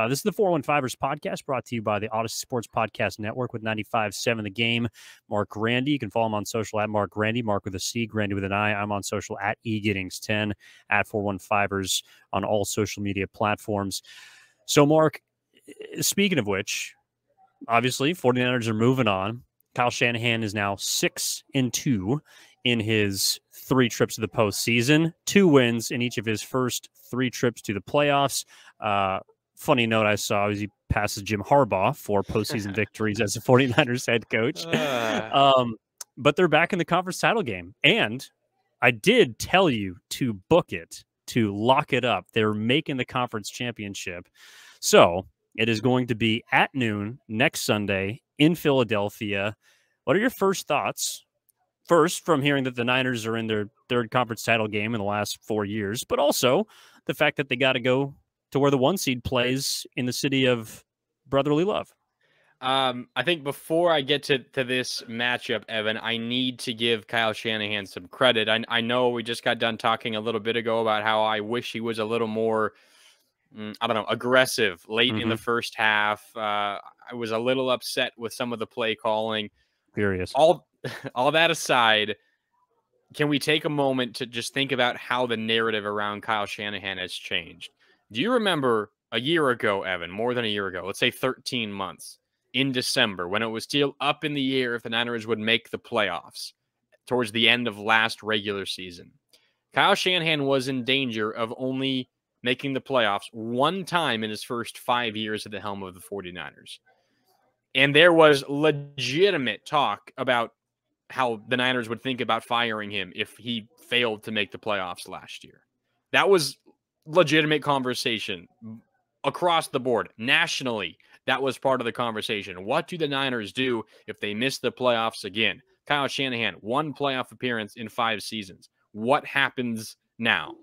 This is the 415ers podcast brought to you by the Odyssey Sports Podcast Network with 95.7 The Game. Mark Grandy. You can follow him on social at Mark Grandy, Mark with a C, Grandy with an I. I'm on social at eGiddings10, at 415ers on all social media platforms. So, Mark, speaking of which, obviously, 49ers are moving on. Kyle Shanahan is now 6-2 in his 3 trips to the postseason, 2 wins in each of his first 3 trips to the playoffs. Funny note I saw is he passes Jim Harbaugh for postseason victories as a 49ers head coach. But they're back in the conference title game. And I did tell you to book it, to lock it up. They're making the conference championship. So it is going to be at noon next Sunday in Philadelphia. What are your first thoughts? First, from hearing that the Niners are in their 3rd conference title game in the last 4 years, but also the fact that they got to go to where the 1 seed plays in the city of brotherly love. I think before I get to this matchup, Evan, I need to give Kyle Shanahan some credit. I know we just got done talking a little bit ago about how I wish he was a little more, aggressive late in the first half. I was a little upset with some of the play calling. Furious. All that aside, can we take a moment to just think about how the narrative around Kyle Shanahan has changed? Do you remember a year ago, Evan, more than a year ago, let's say 13 months, in December, when it was still up in the air if the Niners would make the playoffs towards the end of last regular season? Kyle Shanahan was in danger of only making the playoffs 1 time in his first 5 years at the helm of the 49ers. And there was legitimate talk about how the Niners would think about firing him if he failed to make the playoffs last year. That was legitimate conversation across the board. Nationally, that was part of the conversation. What do the Niners do if they miss the playoffs again? Kyle Shanahan, 1 playoff appearance in 5 seasons. What happens now?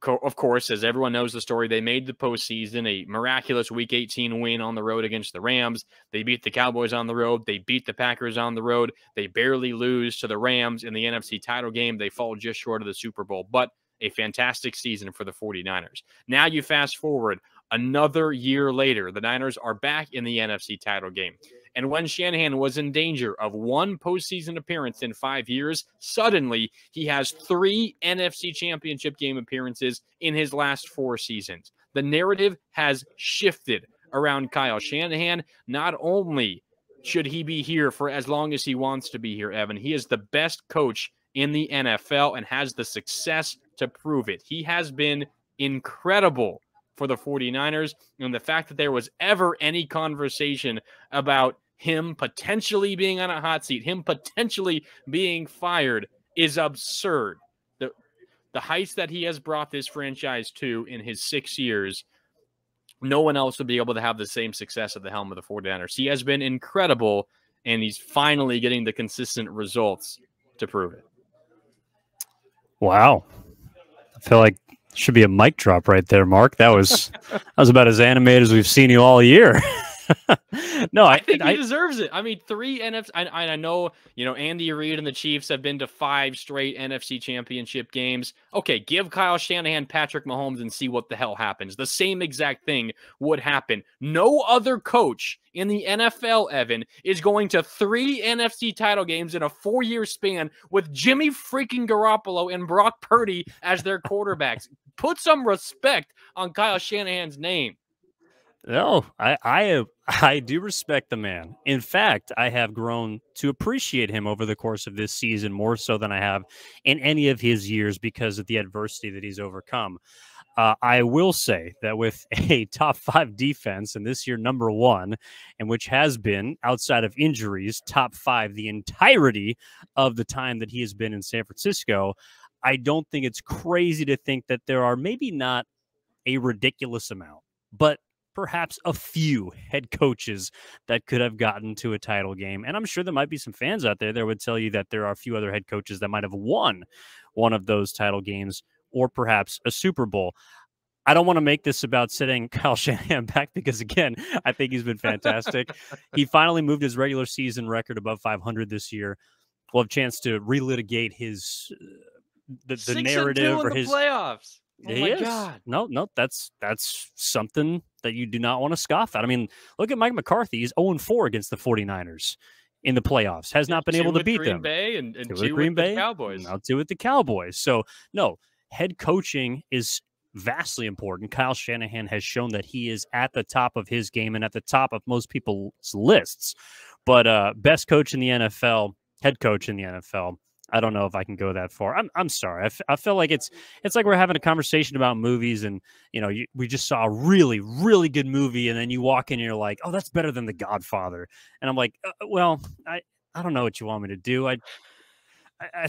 Of course, as everyone knows the story, they made the postseason, a miraculous Week 18 win on the road against the Rams. They beat the Cowboys on the road. They beat the Packers on the road. They barely lose to the Rams in the NFC title game. They fall just short of the Super Bowl, but a fantastic season for the 49ers. Now you fast forward another year later, the Niners are back in the NFC title game. And when Shanahan was in danger of 1 postseason appearance in 5 years, suddenly he has 3 NFC championship game appearances in his last 4 seasons. The narrative has shifted around Kyle Shanahan. Not only should he be here for as long as he wants to be here, Evan, he is the best coach in the NFL and has the success to prove it. He has been incredible for the 49ers, and the fact that there was ever any conversation about him potentially being on a hot seat, him potentially being fired, is absurd. The heights that he has brought this franchise to in his 6 years, no one else would be able to have the same success at the helm of the 49ers. He has been incredible, and he's finally getting the consistent results to prove it. Wow. I feel like should be a mic drop right there, Mark. That was about as animated as we've seen you all year. No, I think he deserves it. I mean, 3 NFC. I know, Andy Reid and the Chiefs have been to 5 straight NFC championship games. Okay, give Kyle Shanahan Patrick Mahomes and see what the hell happens. The same exact thing would happen. No other coach in the NFL, Evan, is going to 3 NFC title games in a 4-year span with Jimmy freaking Garoppolo and Brock Purdy as their quarterbacks. Put some respect on Kyle Shanahan's name. No, I do respect the man. In fact, I have grown to appreciate him over the course of this season more so than I have in any of his years because of the adversity that he's overcome. I will say that with a top 5 defense, and this year number 1, and which has been, outside of injuries, top 5 the entirety of the time that he has been in San Francisco, I don't think it's crazy to think that there are maybe not a ridiculous amount, but perhaps a few head coaches that could have gotten to a title game. And I'm sure there might be some fans out there that would tell you that there are a few other head coaches that might have won one of those title games or perhaps a Super Bowl. I don't want to make this about setting Kyle Shanahan back because, again, I think he's been fantastic. He finally moved his regular season record above 500 this year. We'll have a chance to relitigate his the narrative or his playoffs. Oh my God. No, that's something that you do not want to scoff at. I mean, look at Mike McCarthy. He's 0-4 against the 49ers in the playoffs. Has not been able to with beat Green them. Bay and 2 with two Green with the Bay, Cowboys. now 2 with the Cowboys. So, no, head coaching is vastly important. Kyle Shanahan has shown that he is at the top of his game and at the top of most people's lists. But best coach in the NFL, head coach in the NFL, I don't know if I can go that far. I'm sorry. I feel like it's like we're having a conversation about movies, and we just saw a really, really good movie, and then you walk in and you're like, oh, that's better than The Godfather, and I'm like, well, I don't know what you want me to do. I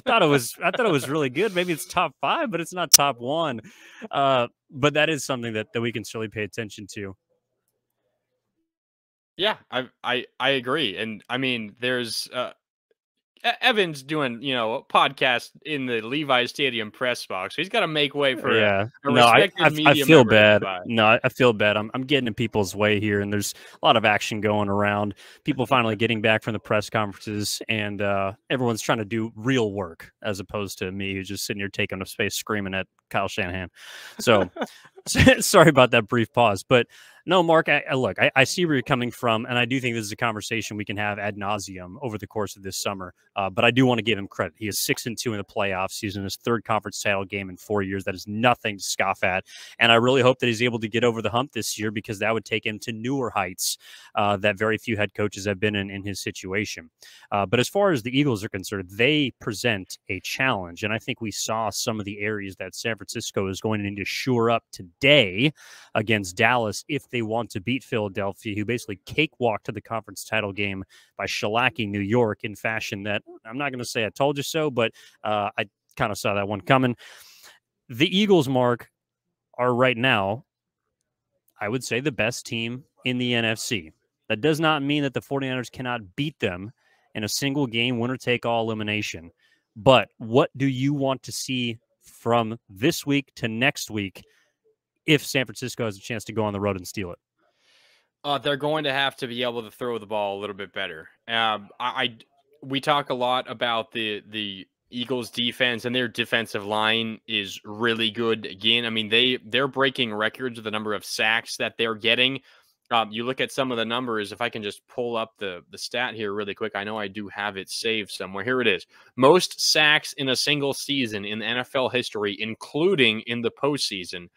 thought it was really good. Maybe it's top 5, but it's not top 1. But that is something that we can certainly pay attention to. Yeah, I agree, and I mean, there's Evan's doing, a podcast in the Levi Stadium press box. So he's got to make way for a respected media I feel member bad. to No, I feel bad. I'm getting in people's way here, and there's a lot of action going around. People finally getting back from the press conferences, and everyone's trying to do real work as opposed to me who's just sitting here taking up space screaming at Kyle Shanahan. So sorry about that brief pause, but no, Mark, look, I see where you're coming from, and I do think this is a conversation we can have ad nauseum over the course of this summer. But I do want to give him credit. He is 6-2 in the playoffs. He's in his 3rd conference title game in 4 years. That is nothing to scoff at. And I really hope that he's able to get over the hump this year, because that would take him to newer heights that very few head coaches have been in his situation. But as far as the Eagles are concerned, they present a challenge. And I think we saw some of the areas that San Francisco is going to need to shore up today against Dallas if they want to beat Philadelphia, who basically cakewalked to the conference title game by shellacking New York in fashion that I'm not going to say I told you so, but I kind of saw that one coming. The Eagles, Mark, are right now, I would say, the best team in the NFC. That does not mean that the 49ers cannot beat them in a single game, winner-take-all elimination. But what do you want to see from this week to next week if San Francisco has a chance to go on the road and steal it? They're going to have to be able to throw the ball a little bit better. We talk a lot about the Eagles defense, and their defensive line is really good. Again, I mean, they're breaking records with the number of sacks that they're getting. You look at some of the numbers. If I can just pull up the stat here really quick. I know I do have it saved somewhere. Here it is. Most sacks in a single season in NFL history, including in the postseason.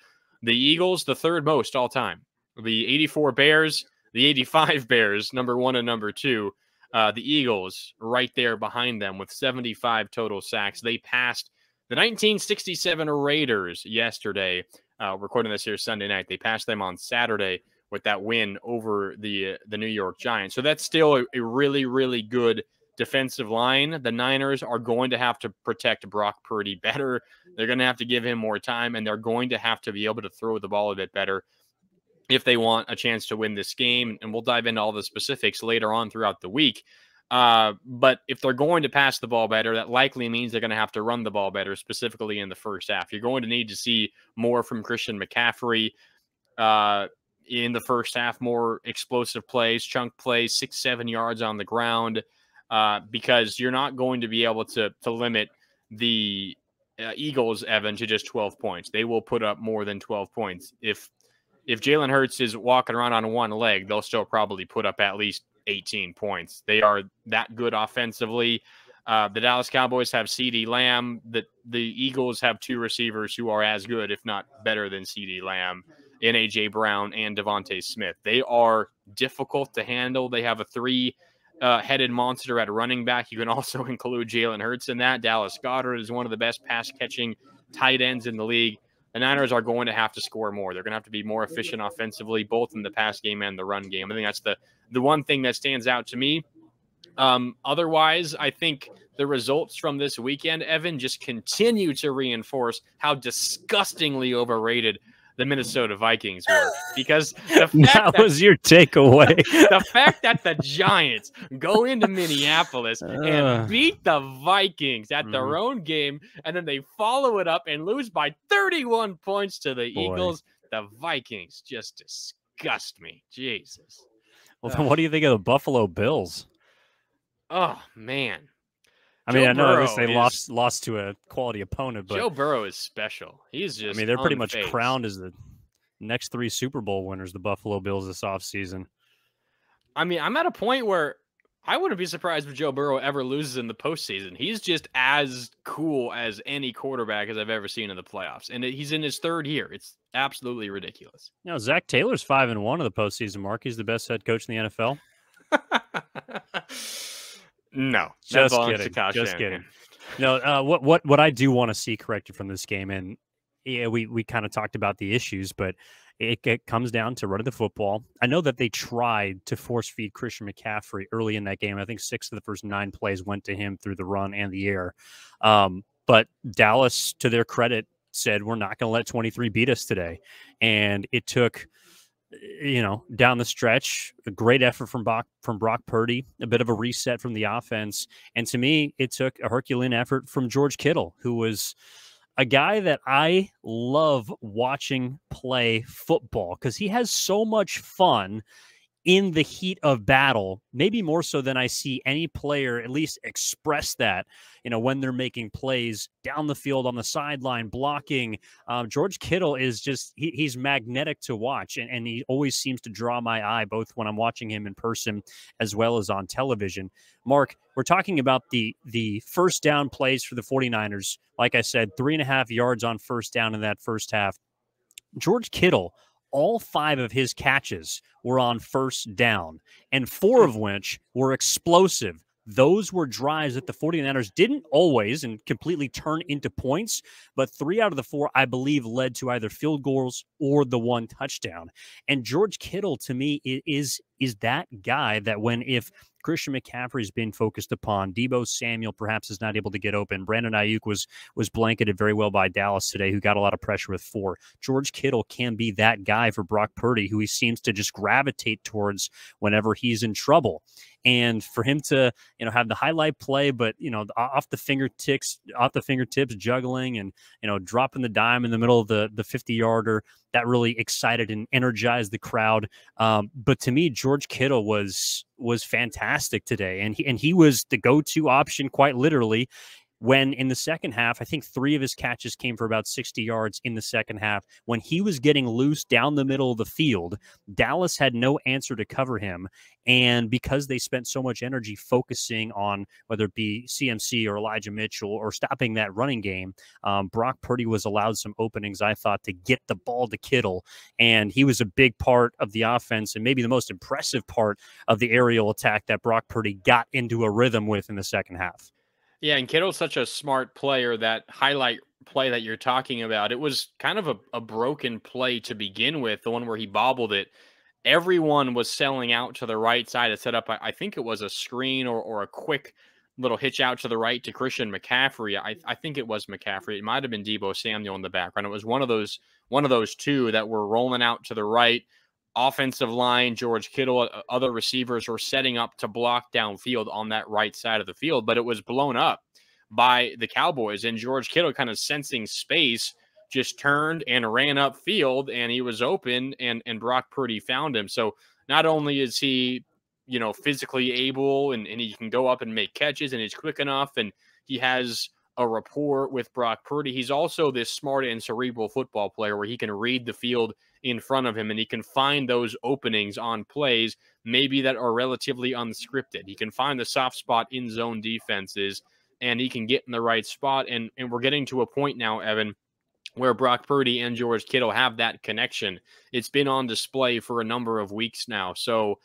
The Eagles, the 3rd most all time. The 84 Bears, the 85 Bears, number 1 and number 2. The Eagles right there behind them with 75 total sacks. They passed the 1967 Raiders yesterday. Recording this here Sunday night. They passed them on Saturday with that win over the New York Giants. So that's still a really, really good defensive line. The Niners are going to have to protect Brock Purdy better. They're going to have to give him more time, and they're going to have to be able to throw the ball a bit better if they want a chance to win this game. And we'll dive into all the specifics later on throughout the week. But if they're going to pass the ball better, that likely means they're going to have to run the ball better, specifically in the first half. You're going to need to see more from Christian McCaffrey in the first half, more explosive plays, chunk plays, 6-7 yards on the ground, because you're not going to be able to limit the Eagles, Evan, to just 12 points. They will put up more than 12 points. If Jalen Hurts is walking around on one leg, they'll still probably put up at least 18 points. They are that good offensively. The Dallas Cowboys have CeeDee Lamb. The Eagles have 2 receivers who are as good, if not better than CeeDee Lamb, in A.J. Brown and Devontae Smith. They are difficult to handle. They have a 3-headed monster at running back. You can also include Jalen Hurts in that. Dallas Goedert is one of the best pass-catching tight ends in the league. The Niners are going to have to score more. They're going to have to be more efficient offensively, both in the pass game and the run game. I think that's the one thing that stands out to me. Otherwise, I think the results from this weekend, Evan, just continue to reinforce how disgustingly overrated the Minnesota Vikings were, because that was your takeaway. The fact that the Giants go into Minneapolis and beat the Vikings at their own game, and then they follow it up and lose by 31 points to the Eagles. The Vikings just disgust me. Jesus. Well, then what do you think of the Buffalo Bills? Oh, man. I mean, Joe I know at least Burrow they is lost to a quality opponent, but Joe Burrow is special. He's I just mean, they're pretty much unfazed. crowned as the next 3 Super Bowl winners, the Buffalo Bills, this offseason. I mean, I'm at a point where I wouldn't be surprised if Joe Burrow ever loses in the postseason. He's just as cool as any quarterback as I've ever seen in the playoffs, and he's in his 3rd year. It's absolutely ridiculous. You know, Zach Taylor's 5-1 of the postseason mark. He's the best head coach in the NFL. No, that Just belongs kidding. to Kyle Just Shanahan. kidding. No, what I do want to see corrected from this game, and yeah, we kind of talked about the issues, but it comes down to running the football. I know that they tried to force feed Christian McCaffrey early in that game. I think 6 of the first 9 plays went to him through the run and the air. But Dallas, to their credit, said, we're not going to let 23 beat us today. And it took, down the stretch, a great effort from Brock Purdy, a bit of a reset from the offense. And to me, it took a Herculean effort from George Kittle, who was a guy that I love watching play football because he has so much fun in the heat of battle, maybe more so than I see any player at least express that, when they're making plays down the field, on the sideline, blocking. George Kittle is just, he's magnetic to watch, and he always seems to draw my eye, both when I'm watching him in person as well as on television. Mark, we're talking about the first down plays for the 49ers. Like I said, 3.5 yards on first down in that first half. George Kittle, all 5 of his catches were on first down, and 4 of which were explosive. Those were drives that the 49ers didn't always and completely turn into points, but 3 out of the 4, I believe, led to either field goals or the 1 touchdown. And George Kittle, to me, is that guy that if Christian McCaffrey's been focused upon, Deebo Samuel perhaps is not able to get open. Brandon Ayuk was blanketed very well by Dallas today, who got a lot of pressure with 4. George Kittle can be that guy for Brock Purdy, who he seems to just gravitate towards whenever he's in trouble. And for him to, have the highlight play, but, off the fingertips, juggling and, dropping the dime in the middle of the 50-yarder, that really excited and energized the crowd. But to me, George Kittle was fantastic today. And he was the go-to option, quite literally, when in the second half, I think 3 of his catches came for about 60 yards in the second half. When he was getting loose down the middle of the field, Dallas had no answer to cover him. And because they spent so much energy focusing on whether it be CMC or Elijah Mitchell or stopping that running game, Brock Purdy was allowed some openings, I thought, to get the ball to Kittle. And he was a big part of the offense and maybe the most impressive part of the aerial attack that Brock Purdy got into a rhythm with in the second half. Yeah, and Kittle's such a smart player. That highlight play that you're talking about, it was kind of a broken play to begin with, the one where he bobbled it. Everyone was selling out to the right side to set up, I think it was a screen or a quick little hitch out to the right to Christian McCaffrey. I think it was McCaffrey. It might have been Deebo Samuel in the background. It was one of those 2 that were rolling out to the right. Offensive line, George Kittle, other receivers were setting up to block downfield on that right side of the field, but it was blown up by the Cowboys. And George Kittle, kind of sensing space, just turned and ran upfield, and he was open, and Brock Purdy found him. So not only is he, physically able and he can go up and make catches, and he's quick enough, and he has a rapport with Brock Purdy, he's also this smart and cerebral football player where he can read the field in front of him, and he can find those openings on plays maybe that are relatively unscripted. He can find the soft spot in zone defenses, and he can get in the right spot. And we're getting to a point now, Evan, where Brock Purdy and George Kittle have that connection. It's been on display for a number of weeks now. So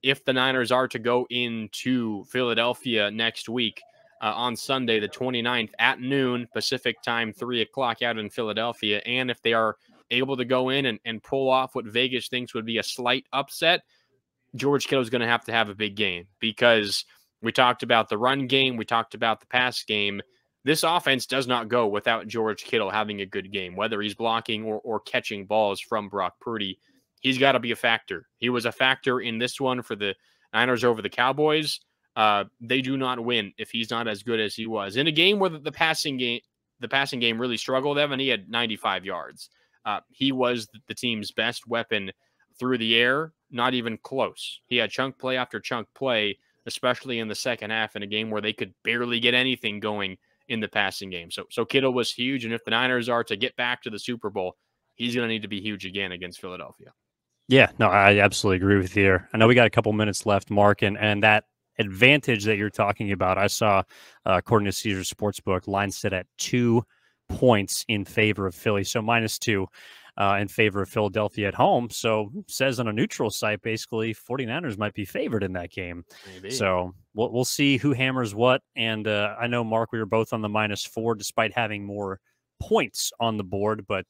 if the Niners are to go into Philadelphia next week, on Sunday, the 29th at noon Pacific time, 3 o'clock out in Philadelphia, and if they are able to go in and pull off what Vegas thinks would be a slight upset, George Kittle is going to have a big game, because we talked about the run game, we talked about the pass game. This offense does not go without George Kittle having a good game, whether he's blocking or catching balls from Brock Purdy. He's got to be a factor. He was a factor in this one for the Niners over the Cowboys. They do not win if he's not as good as he was. In a game where the passing game really struggled, Evan, he had 95 yards. He was the team's best weapon through the air, not even close. He had chunk play after chunk play especially in the second half in a game where they could barely get anything going in the passing game. So Kittle was huge. And if the Niners are to get back to the Super Bowl, he's going to need to be huge again against Philadelphia. Yeah, no, I absolutely agree with you there. I know we got a couple minutes left, Mark, and that advantage that you're talking about, I saw, according to Caesars Sportsbook, line set at 2 points in favor of Philly, so -2 in favor of Philadelphia at home. So says on a neutral site, basically, 49ers might be favored in that game. Maybe. So we'll see who hammers what. And I know, Mark, we were both on the -4 despite having more points on the board, but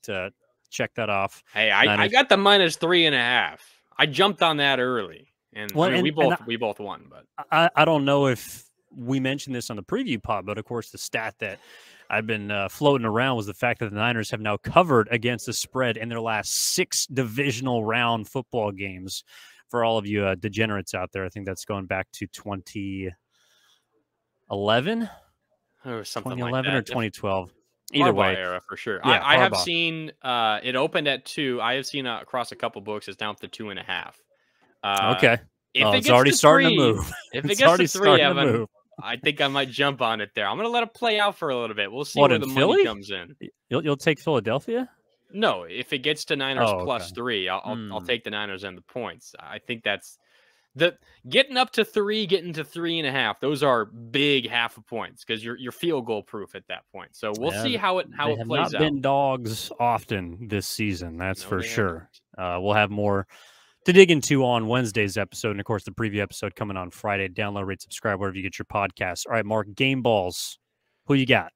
check that off. Hey, I got the -3.5. I jumped on that early, and Well, I mean, we both won. But I don't know if we mentioned this on the preview pod, but of course the stat that I've been floating around was the fact that the Niners have now covered against the spread in their last 6 divisional round football games. For all of you degenerates out there, I think that's going back to 2011, or something 2011 like that. or 2012. Either way, era for sure. Yeah, I have Harbaugh. seen it opened at 2. I have seen across a couple books it's down to 2.5. Okay. If it it's gets already to starting 3, to move. If it It's gets already to 3, starting to Evan, move. I think I might jump on it there. I'm going to let it play out for a little bit. We'll see What, where in the Philly? money comes in. You'll take Philadelphia? No, if it gets to Niners Oh, plus okay. 3, I'll take the Niners and the points. I think that's the getting up to 3, getting to 3.5. Those are big half of points because you're field goal proof at that point. So we'll Yeah, see how it they plays have not out. been dogs often this season, that's No, for they have sure. We'll have more to dig into on Wednesday's episode, and of course the preview episode coming on Friday. Download, rate, subscribe wherever you get your podcasts. All right, Mark, game balls. Who you got?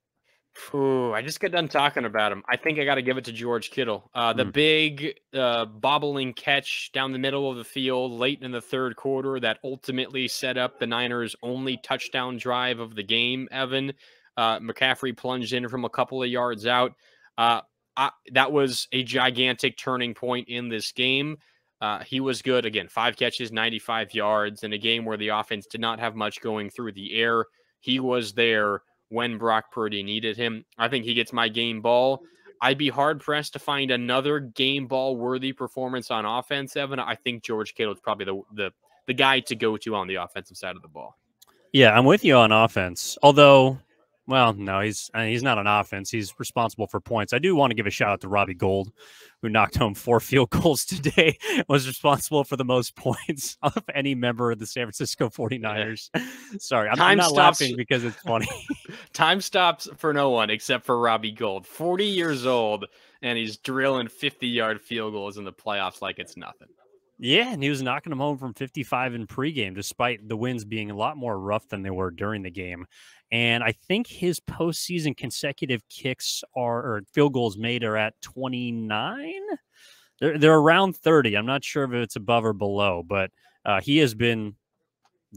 Ooh, I just got done talking about him. I think I got to give it to George Kittle. The big bobbling catch down the middle of the field late in the third quarter that ultimately set up the Niners' only touchdown drive of the game, Evan. McCaffrey plunged in from a couple of yards out. That was a gigantic turning point in this game. He was good. Again, 5 catches, 95 yards in a game where the offense did not have much going through the air. He was there when Brock Purdy needed him. I think he gets my game ball. I'd be hard-pressed to find another game ball-worthy performance on offense, Evan. I think George Kittle is probably the guy to go to on the offensive side of the ball. Yeah, I'm with you on offense. Although, well, no, he's not on offense. He's responsible for points. I do want to give a shout out to Robbie Gould, who knocked home 4 field goals today, was responsible for the most points of any member of the San Francisco 49ers. Yeah. Sorry, I'm not laughing because it's funny. Time stops for no one except for Robbie Gould. 40 years old, and he's drilling 50-yard field goals in the playoffs like it's nothing. Yeah, and he was knocking them home from 55 in pregame, despite the wins being a lot more rough than they were during the game. And I think his postseason consecutive kicks or field goals made are at 29. They're around 30. I'm not sure if it's above or below, but he has been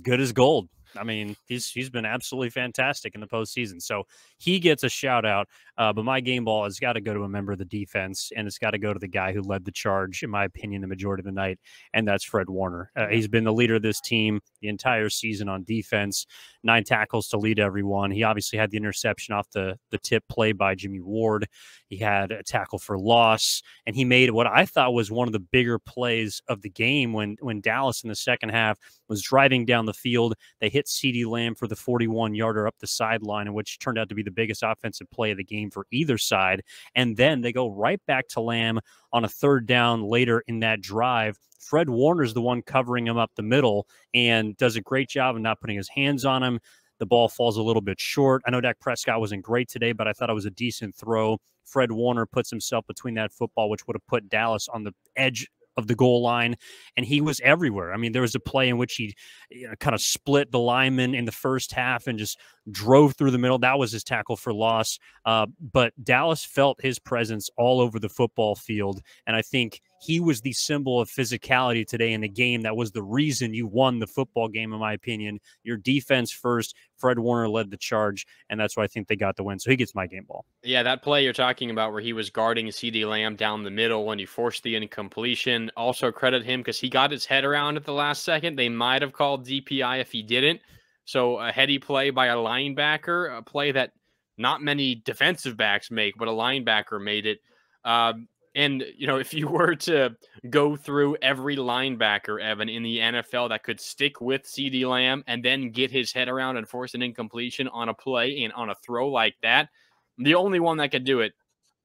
good as gold. I mean, he's been absolutely fantastic in the postseason. So he gets a shout out. But my game ball has got to go to a member of the defense, and it's got to go to the guy who led the charge, in my opinion, the majority of the night, and that's Fred Warner. He's been the leader of this team the entire season on defense, 9 tackles to lead everyone. He obviously had the interception off the tip play by Jimmy Ward. He had a tackle for loss, and he made what I thought was one of the bigger plays of the game when Dallas in the second half was driving down the field. They hit CeeDee Lamb for the 41-yarder up the sideline, which turned out to be the biggest offensive play of the game for either side. And then they go right back to Lamb on a 3rd down later in that drive. Fred Warner's the one covering him up the middle and does a great job of not putting his hands on him. The ball falls a little bit short. I know Dak Prescott wasn't great today, but I thought it was a decent throw. Fred Warner puts himself between that football, which would have put Dallas on the edge of the goal line, and he was everywhere. I mean, there was a play in which he kind of split the lineman in the first half and just drove through the middle. That was his tackle for loss. But Dallas felt his presence all over the football field, and I think he was the symbol of physicality today in the game. That was the reason you won the football game, in my opinion. Your defense first. Fred Warner led the charge, and that's why I think they got the win. So he gets my game ball. Yeah, that play you're talking about where he was guarding CeeDee Lamb down the middle when he forced the incompletion. Also credit him because he got his head around at the last second. They might have called DPI if he didn't. So a heady play by a linebacker, a play that not many defensive backs make, but a linebacker made it. And, if you were to go through every linebacker, Evan, in the NFL that could stick with CeeDee Lamb and then get his head around and force an incompletion on a play and on a throw like that, the only one that could do it,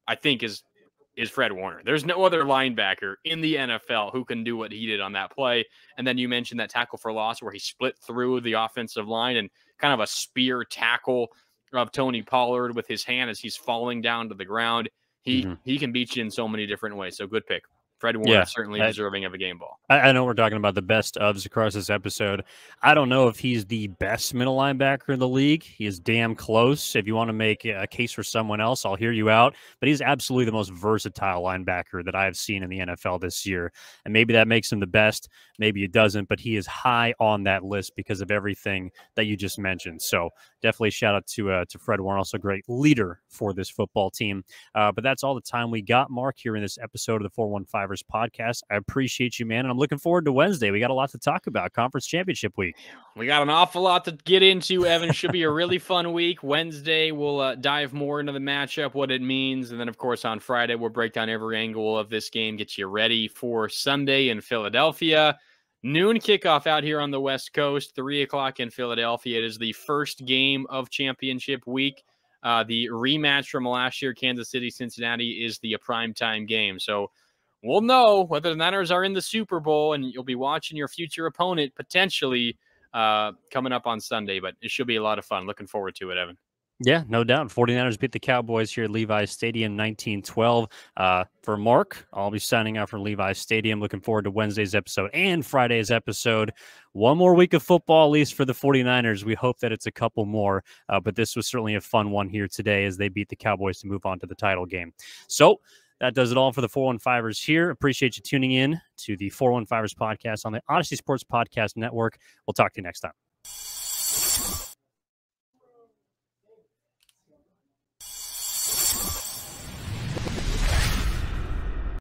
I think, is Fred Warner. There's no other linebacker in the NFL who can do what he did on that play. And then you mentioned that tackle for loss where he split through the offensive line and kind of a spear tackle of Tony Pollard with his hand as he's falling down to the ground. He can beat you in so many different ways. So good pick. Fred Warner certainly deserving of a game ball. I know we're talking about the best ofs across this episode. I don't know if he's the best middle linebacker in the league. He is damn close. If you want to make a case for someone else, I'll hear you out. But he's absolutely the most versatile linebacker that I have seen in the NFL this year. And maybe that makes him the best. Maybe it doesn't. But he is high on that list because of everything that you just mentioned. So definitely shout out to Fred Warner, also a great leader for this football team. But that's all the time we got, Mark, here in this episode of the 415ers podcast. I appreciate you, man, and I'm looking forward to Wednesday. We got a lot to talk about. Conference Championship week. We got an awful lot to get into, Evan. Should be a really fun week. Wednesday, we'll dive more into the matchup, what it means, and then, of course, on Friday, we'll break down every angle of this game, get you ready for Sunday in Philadelphia. Noon kickoff out here on the West Coast, 3 o'clock in Philadelphia. It is the first game of championship week. The rematch from last year, Kansas City, Cincinnati, is the primetime game. So we'll know whether the Niners are in the Super Bowl, and you'll be watching your future opponent potentially coming up on Sunday. But it should be a lot of fun. Looking forward to it, Evan. Yeah, no doubt. 49ers beat the Cowboys here at Levi's Stadium 19-12. For Mark, I'll be signing out from Levi's Stadium. Looking forward to Wednesday's episode and Friday's episode. One more week of football, at least for the 49ers. We hope that it's a couple more, but this was certainly a fun one here today as they beat the Cowboys to move on to the title game. So that does it all for the 415ers here. Appreciate you tuning in to the 415ers podcast on the Odyssey Sports Podcast Network. We'll talk to you next time.